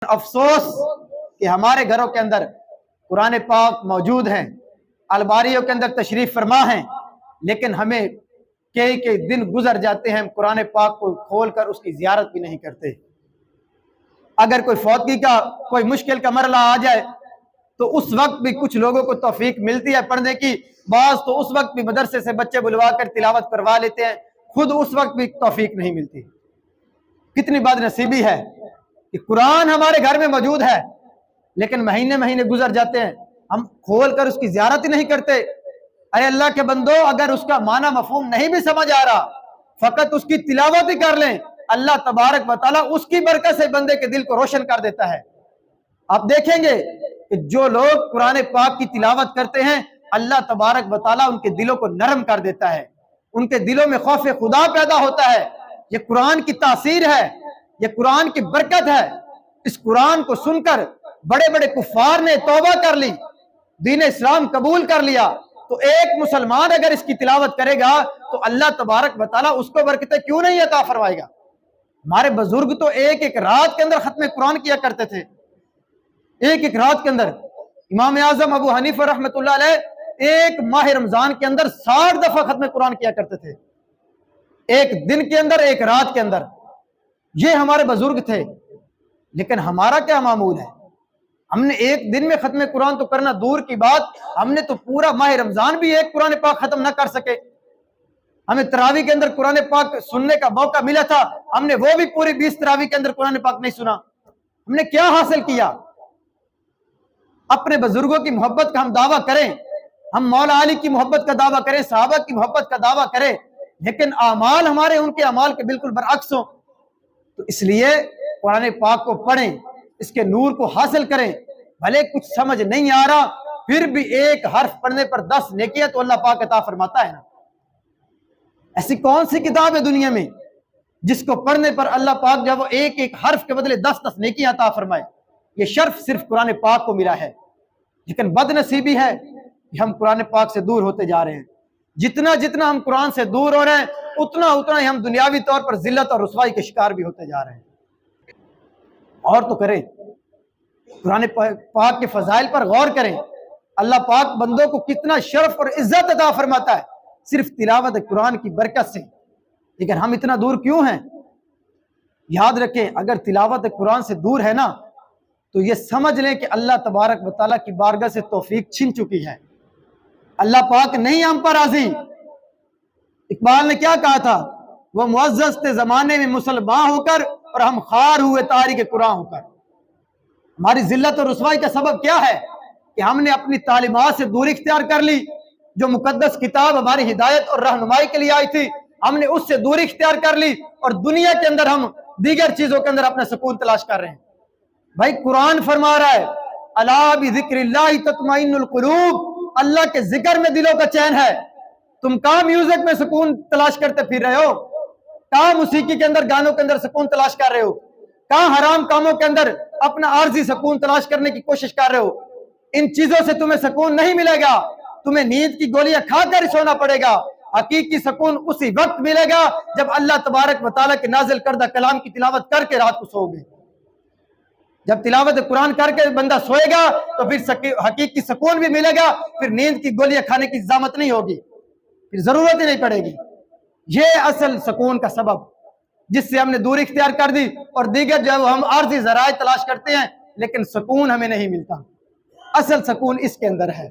افسوس کہ ہمارے گھروں کے اندر قرآن پاک موجود ہیں، الماریوں کے اندر تشریف فرما ہیں، لیکن ہمیں کئی دن گزر جاتے ہیں، ہم قرآن پاک کو کھول کر اس کی زیارت بھی نہیں کرتے۔ اگر کوئی فوتگی کا کوئی مشکل کا مرحلہ آ جائے تو اس وقت بھی کچھ لوگوں کو توفیق ملتی ہے پڑھنے کی، بعض تو اس وقت بھی مدرسے سے بچے بلوا کر تلاوت کروا لیتے ہیں، خود اس وقت بھی توفیق نہیں ملتی۔ کتنی بد نصیبی ہے کہ قرآن ہمارے گھر میں موجود ہے لیکن مہینے گزر جاتے ہیں، ہم کھول کر اس کی زیارت ہی نہیں کرتے۔ اے اللہ کے بندو، اگر اس کا معنی مفہوم نہیں بھی سمجھ آ رہا، فقط اس کی تلاوت ہی کر لیں، اللہ تبارک و تعالیٰ اس کی برکت سے بندے کے دل کو روشن کر دیتا ہے۔ آپ دیکھیں گے کہ جو لوگ قرآن پاک کی تلاوت کرتے ہیں، اللہ تبارک و تعالیٰ ان کے دلوں کو نرم کر دیتا ہے، ان کے دلوں میں خوف خدا پیدا ہوتا ہے۔ یہ قرآن کی تاثیر ہے، یہ قرآن کی برکت ہے۔ اس قرآن کو سن کر بڑے بڑے کفار نے توبہ کر لی، دین اسلام قبول کر لیا، تو ایک مسلمان اگر اس کی تلاوت کرے گا تو اللہ تبارک و تعالیٰ اس کو برکتیں کیوں نہیں عطا فرمائے گا؟ ہمارے بزرگ تو ایک رات کے اندر ختم قرآن کیا کرتے تھے، ایک رات کے اندر۔ امام اعظم ابو حنیفہ رحمۃ اللہ علیہ ایک ماہ رمضان کے اندر 60 دفعہ ختم قرآن کیا کرتے تھے، ایک دن کے اندر، ایک رات کے اندر۔ یہ ہمارے بزرگ تھے، لیکن ہمارا کیا معمول ہے؟ ہم نے ایک دن میں ختم قرآن تو کرنا دور کی بات، ہم نے تو پورا ماہ رمضان بھی ایک قرآن پاک ختم نہ کر سکے۔ ہمیں تراویح کے اندر قرآن پاک سننے کا موقع ملا تھا، ہم نے وہ بھی پوری 20 تراویح کے اندر قرآن پاک نہیں سنا۔ ہم نے کیا حاصل کیا؟ اپنے بزرگوں کی محبت کا ہم دعویٰ کریں، ہم مولا علی کی محبت کا دعویٰ کریں، صحابہ کی محبت کا دعویٰ کریں، لیکن اعمال ہمارے ان کے اعمال کے بالکل برعکس ہوں۔ تو اس لیے قرآن پاک کو پڑھیں، اس کے نور کو حاصل کریں۔ بھلے کچھ سمجھ نہیں آ رہا، پھر بھی ایک حرف پڑھنے پر 10 نیکیاں تو اللہ پاک عطا فرماتا ہے نا۔ ایسی کون سی کتاب ہے دنیا میں جس کو پڑھنے پر اللہ پاک جب وہ ایک حرف کے بدلے 10 نیکیاں عطا فرمائے؟ یہ شرف صرف قرآن پاک کو ملا ہے، لیکن بد نصیبی ہے کہ ہم قرآن پاک سے دور ہوتے جا رہے ہیں۔ جتنا ہم قرآن سے دور ہو رہے ہیں، اتنا ہی ہم دنیاوی طور پر ذلت اور رسوائی کے شکار بھی ہوتے جا رہے ہیں۔ اور تو کریں، قرآن پاک کے فضائل پر غور کریں، اللہ پاک بندوں کو کتنا شرف اور عزت عطا فرماتا ہے صرف تلاوت قرآن کی برکت سے، لیکن ہم اتنا دور کیوں ہیں؟ یاد رکھیں، اگر تلاوت قرآن سے دور ہے نا تو یہ سمجھ لیں کہ اللہ تبارک و تعالیٰ کی بارگاہ سے توفیق چھن چکی ہے، اللہ پاک نہیں ہم پر راضی۔ اقبال نے کیا کہا تھا؟ وہ معزز تھے زمانے میں مسلمان ہو کر اور ہم خار ہوئے تاریخ قرآن ہو کر۔ ہماری ذلت اور رسوائی کا سبب کیا ہے؟ کہ ہم نے اپنی تعلیمات سے دوری اختیار کر لی، جو مقدس کتاب ہماری ہدایت اور رہنمائی کے لیے آئی تھی، ہم نے اس سے دوری اختیار کر لی، اور دنیا کے اندر ہم دیگر چیزوں کے اندر اپنا سکون تلاش کر رہے ہیں۔ بھائی قرآن فرما رہا ہے الا بذکر اللہ تطمئن القلوب، اللہ کے ذکر میں دلوں کا چین ہے۔ تم کہاں میوزک میں سکون تلاش کرتے پھر رہے ہو؟ کہاں موسیقی کے اندر، گانوں کے اندر سکون تلاش کر رہے ہو؟ کہاں حرام کاموں کے اندر اپنا عارضی سکون تلاش کرنے کی کوشش کر رہے ہو؟ ان چیزوں سے تمہیں سکون نہیں ملے گا، تمہیں نیند کی گولیاں کھا کر سونا پڑے گا۔ حقیقی سکون اسی وقت ملے گا جب اللہ تبارک و تعالیٰ کے نازل کردہ کلام کی تلاوت کر کے رات کو سو گے۔ جب تلاوت قرآن کر کے بندہ سوئے گا تو پھر حقیقی سکون بھی ملے گا، پھر نیند کی گولیاں کھانے کی زحمت نہیں ہوگی، پھر ضرورت ہی نہیں پڑے گی۔ یہ اصل سکون کا سبب جس سے ہم نے دوری اختیار کر دی، اور دیگر جب ہم عارضی ذرائع تلاش کرتے ہیں لیکن سکون ہمیں نہیں ملتا۔ اصل سکون اس کے اندر ہے۔